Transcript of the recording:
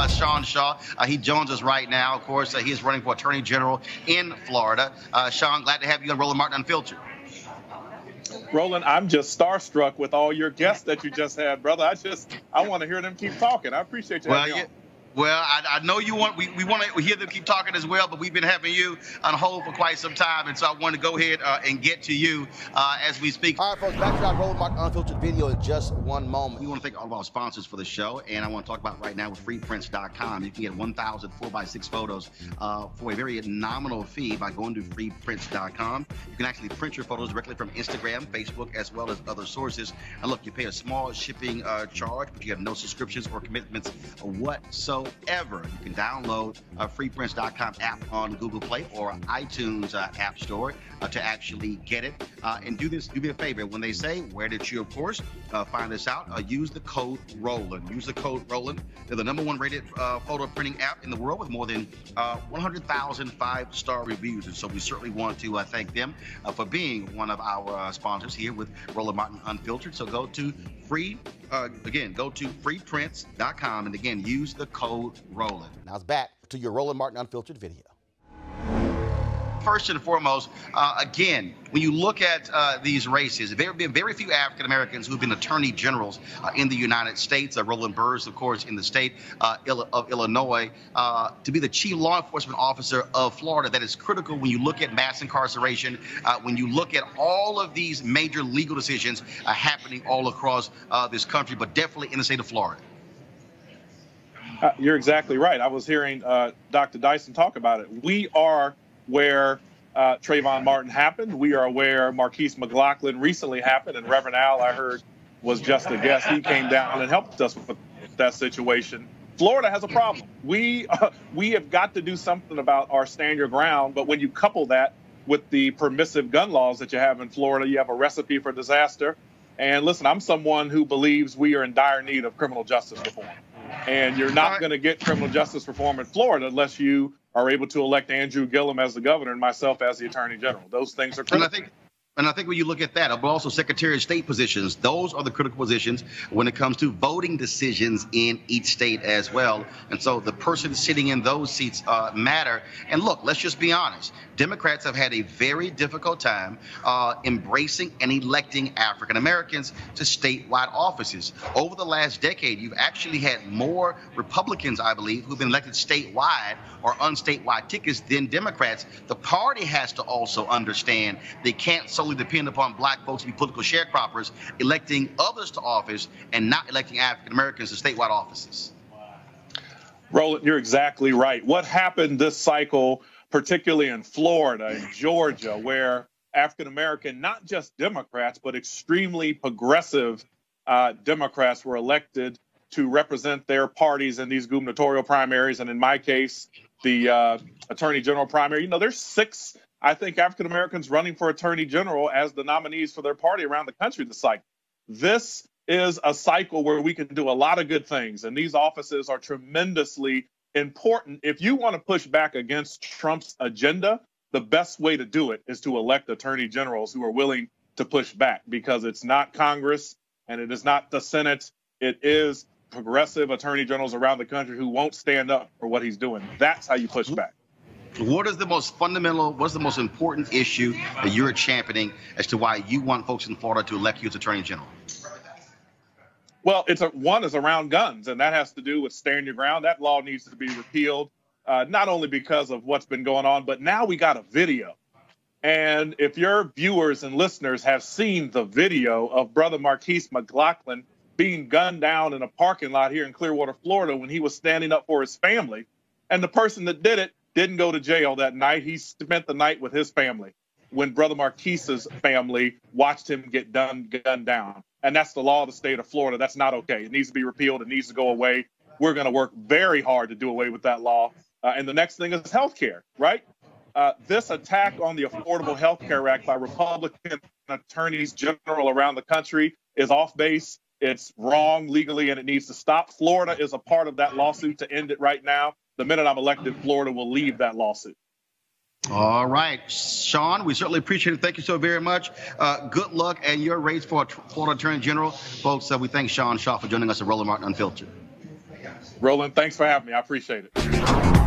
Sean Shaw. He joins us right now. Of course, he is running for Attorney General in Florida. Sean, glad to have you on Roland Martin Unfiltered. Roland, I'm just starstruck with all your guests that you just had, brother. I want to hear them keep talking. I appreciate you having me on. Well, I know you want we want to hear them keep talking as well, but we've been having you on hold for quite some time, and so I want to go ahead and get to you as we speak. All right, folks, back to our Roland Martin Unfiltered video in just one moment. We want to thank all of our sponsors for the show, and I want to talk about right now with freeprints.com. You can get 1,000 4x6 photos for a very nominal fee by going to freeprints.com. You can actually print your photos directly from Instagram, Facebook, as well as other sources. And look, you pay a small shipping charge, but you have no subscriptions or commitments whatsoever. You can download freeprints.com app on Google Play or iTunes App Store to actually get it. And do me a favor. When they say, where did you, of course, find this out? Use the code Roland. Use the code Roland. They're the #1 rated photo printing app in the world with more than 100,000 5-star reviews. And so we certainly want to thank them for being one of our sponsors here with Roland Martin Unfiltered. So go to freeprints.com, and again, use the code Roland. Now it's back to your Roland Martin Unfiltered video. First and foremost, again, when you look at these races, there have been very few African Americans who have been attorney generals in the United States. Roland Burrs, of course, in the state of Illinois, to be the chief law enforcement officer of Florida. That is critical when you look at mass incarceration, when you look at all of these major legal decisions happening all across this country, but definitely in the state of Florida. You're exactly right. I was hearing Dr. Dyson talk about it. We are where Trayvon Martin happened. We are where Marquise McLaughlin recently happened, and Reverend Al, I heard, was just a guest. He came down and helped us with that situation. Florida has a problem. We have got to do something about our stand your ground, but when you couple that with the permissive gun laws that you have in Florida, you have a recipe for disaster. And listen, I'm someone who believes we are in dire need of criminal justice reform. And you're not going to get criminal justice reform in Florida unless you are able to elect Andrew Gillum as the governor and myself as the attorney general. Those things are critical. And I think when you look at that, but also Secretary of State positions, those are the critical positions when it comes to voting decisions in each state as well. And so the person sitting in those seats matter. And look, let's just be honest. Democrats have had a very difficult time embracing and electing African Americans to statewide offices. Over the last decade, you've actually had more Republicans, I believe, who've been elected statewide or unstatewide tickets than Democrats. The party has to also understand they can't solely depend upon black folks to be political sharecroppers, electing others to office and not electing African Americans to statewide offices. Roland, you're exactly right. What happened this cycle, particularly in Florida and Georgia, where African American, not just Democrats, but extremely progressive Democrats were elected to represent their parties in these gubernatorial primaries, and in my case, the Attorney General primary. You know, there's 6, I think, African Americans running for Attorney General as the nominees for their party around the country this cycle. This is a cycle where we can do a lot of good things, and these offices are tremendously important. If you want to push back against Trump's agenda, the best way to do it is to elect attorney generals who are willing to push back, because it's not Congress and it is not the Senate. It is progressive attorney generals around the country who won't stand up for what he's doing. That's how you push back. What is the most fundamental, what's the most important issue that you're championing as to why you want folks in Florida to elect you as attorney general? Well, one is around guns, and that has to do with stand your ground. That law needs to be repealed, not only because of what's been going on, but now we got a video. And if your viewers and listeners have seen the video of Brother Marquise McLaughlin being gunned down in a parking lot here in Clearwater, Florida, when he was standing up for his family, and the person that did it didn't go to jail that night. He spent the night with his family when Brother Marquise's family watched him get gunned down. And that's the law of the state of Florida. That's not okay. It needs to be repealed. It needs to go away. We're going to work very hard to do away with that law. And the next thing is health care, right? This attack on the Affordable Health Care Act by Republican attorneys general around the country is off base. It's wrong legally, and it needs to stop. Florida is a part of that lawsuit to end it right now. The minute I'm elected, Florida will leave that lawsuit. All right, Sean, we certainly appreciate it. Thank you so very much. Good luck and your race for Florida Attorney General. Folks, we thank Sean Shaw for joining us at Roland Martin Unfiltered. Roland, thanks for having me. I appreciate it.